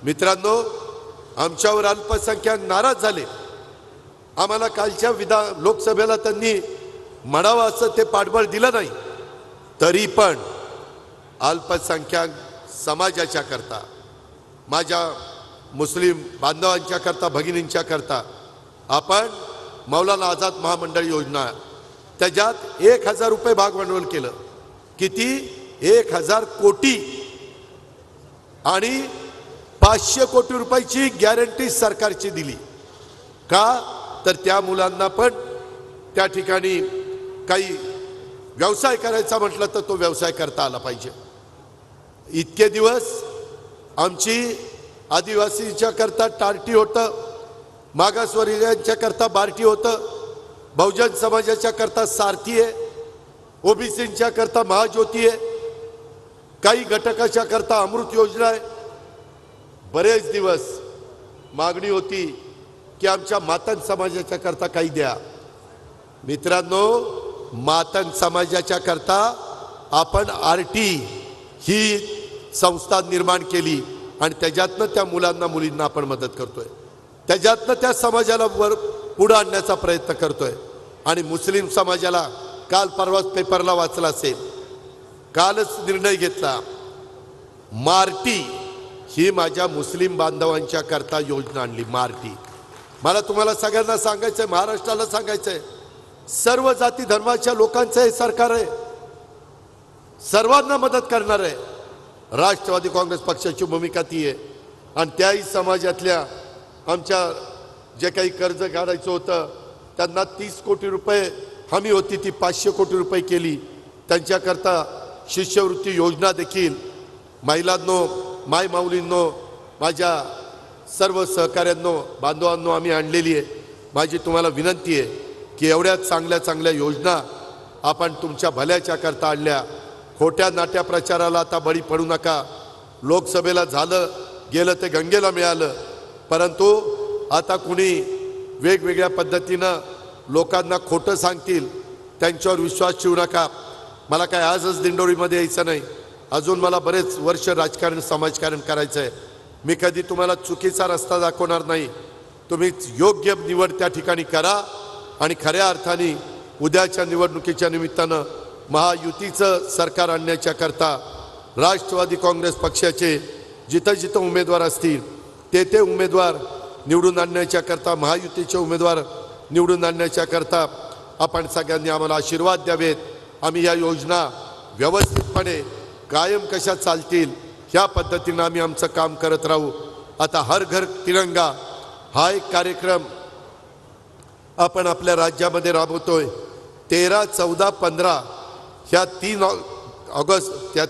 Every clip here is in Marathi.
मित्रांनो, आमच्यावर अल्पसंख्याक नाराज झाले। आम्हाला कालच्या लोकसभेला त्यांनी म्हणावं असं ते पाठबळ दिलं नाही, तरी पण अल्पसंख्याक समाजाच्या करता, माझ्या मुस्लिम बांधवांच्या करता, भगिनींच्या करता आपण मौलाना आझाद महामंडळ योजना, त्याच्यात 1000 रुपये भागभांडवल केलं। किती? 1000 कोटी। आणि 500 कोटी रुपयाची गॅरंटी सरकारची दिली। का? तर त्या मुलांना पण त्या ठिकाणी काही व्यवसाय करायचा म्हटलं तर तो व्यवसाय करता आला पाहिजे। इतके दिवस आमची आदिवासींच्या करता टार्टी होतं, मागासवर्गीयांच्या करता बार्टी होतं, बहुजन समाजाच्या करता सारथी आहे, ओबीसींच्या करता महाज्योती आहे, काही घटकाच्या करता अमृत योजना आहे। बरेच दिवस मागणी होती की आमच्या मातन समाजाच्या करता काही द्या। मित्रांनो, मातन समाजाच्या करता आपण आरटी ही संस्था निर्माण केली आणि त्याच्यातनं त्या मुलांना मुलींना आपण मदत करतोय, त्याच्यातनं त्या समाजाला वर पुढे आणण्याचा प्रयत्न करतोय। आणि मुस्लिम समाजाला काल परवाच पेपरला वाचला असेल, कालच निर्णय घेतला, मार्टी ही माझ्या मुस्लिम बांधवांच्या करता योजना आणली। मार्टी मला तुम्हाला सगळ्यांना सांगायचंय, महाराष्ट्राला सांगायचंय, सर्व जाती धर्माच्या लोकांचं हे सरकार आहे, सर्वांना मदत करणार आहे। राष्ट्रवादी काँग्रेस पक्षाची भूमिका ती आहे। आणि त्याही समाजातल्या आमच्या जे काही कर्ज काढायचं होतं त्यांना 30 कोटी रुपये हमी होती, ती 500 कोटी रुपये केली। त्यांच्याकरता शिष्यवृत्ती योजना देखील महिलांनो, माय माऊलींनो, माझ्या सर्व सहकाऱ्यांनो, बांधवांनो आम्ही आणलेली आहे। माझी तुम्हाला विनंती आहे की एवढ्या चांगल्या चांगल्या योजना आपण तुमच्या भल्याच्या करता आणल्या। खोट्या नाट्या प्रचाराला आता बळी पडू नका। लोकसभेला झालं गेलं ते गंगेला मिळालं, परंतु आता कुणी वेगवेगळ्या पद्धतीनं लोकांना खोटं सांगतील त्यांच्यावर विश्वास ठेवू नका। मला काय आजच दिंडोरीमध्ये यायचं नाही, अजून मला बरेच वर्ष राजकारण समाजकारण करायचं आहे। मी कधी तुम्हाला चुकीचा रस्ता दाखवणार नाही, तुम्ही योग्य निवड त्या ठिकाणी करा। आणि खऱ्या अर्थाने उद्याच्या निवडणुकीच्या निमित्तानं महायुतीचं सरकार आणण्याच्या करता राष्ट्रवादी काँग्रेस पक्षाचे जिथं जिथं उमेदवार असतील ते उमेदवार निवडून आणण्याच्या करता, महायुतीचे उमेदवार निवडून आणण्याच्या करता आपण सगळ्यांनी आम्हाला आशीर्वाद द्यावेत। आम्ही या योजना व्यवस्थितपणे कायम कशा चालतील ह्या पद्धतीनं आम्ही आमचं काम करत राहू। आता हर घर तिरंगा हा एक कार्यक्रम आपण आपल्या राज्यामध्ये राबवतोय। 13, 14, 15 ह्या 3 ऑगस्ट, त्या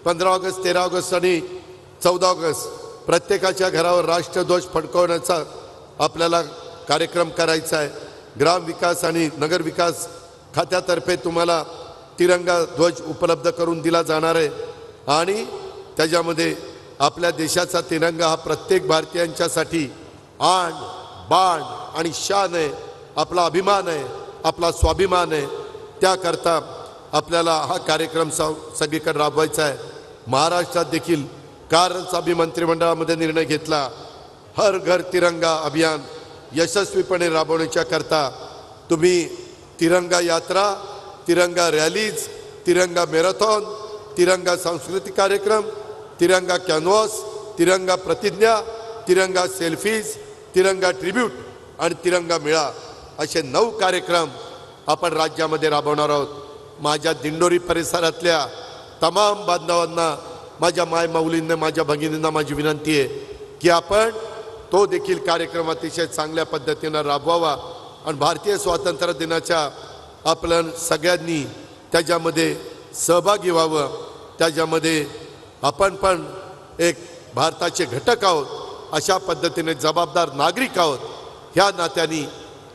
15 ऑगस्ट, 13 ऑगस्ट आणि 14 ऑगस्ट प्रत्येकाच्या घरावर राष्ट्रध्वज फडकवण्याचा आपल्याला कार्यक्रम करायचा आहे। ग्रामविकास आणि नगरविकास खात्यातर्फे तुम्हाला तिरंगा ध्वज उपलब्ध करून दिला जाणार आहे। आणि त्याच्यामध्ये आपल्या देशाचा तिरंगा हा प्रत्येक भारतीयांच्यासाठी आन बाण आणि शान आहे, आपला अभिमान आहे, आपला स्वाभिमान आहे। त्याकरता आपल्याला हा कार्यक्रम सगळीकडे राबवायचा आहे। महाराष्ट्रात देखील कालच आम्ही मंत्रिमंडळामध्ये निर्णय घेतला, हर घर तिरंगा अभियान यशस्वीपणे राबवण्याच्या करता तुम्ही तिरंगा यात्रा, तिरंगा रॅलीज, तिरंगा मॅरेथॉन, तिरंगा सांस्कृतिक कार्यक्रम, तिरंगा कॅनव्हास, तिरंगा प्रतिज्ञा, तिरंगा सेल्फीज, तिरंगा ट्रिब्यूट आणि तिरंगा मेळा असे 9 कार्यक्रम आपण राज्यामध्ये राबवणार आहोत। माझ्या दिंडोरी परिसरातल्या तमाम बांधवांना, माझ्या माय माऊलींना, माझ्या भगिनींना माझी विनंती आहे की आपण तो देखील कार्यक्रम अतिशय चांगल्या पद्धतीनं राबवावा। आणि भारतीय स्वातंत्र्य दिनाच्या आपण सगळ्यांनी त्याच्यामध्ये सहभागी व्हावं। त्याच्यामध्ये आपण पण एक भारताचे घटक आहोत, अशा पद्धतीने जबाबदार नागरिक आहोत। ह्या नात्याने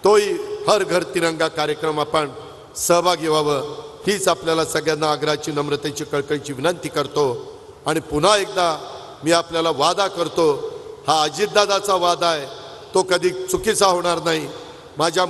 तोही हर घर तिरंगा कार्यक्रम आपण सहभागी व्हावं, हीच आपल्याला सगळ्यांना आग्रहाची, नम्रतेची, कळकळीची विनंती करतो। आणि पुन्हा एकदा मी आपल्याला वादा करतो, हा अजितदादाचा वादा आहे, तो कधी चुकीचा होणार नाही। माझ्या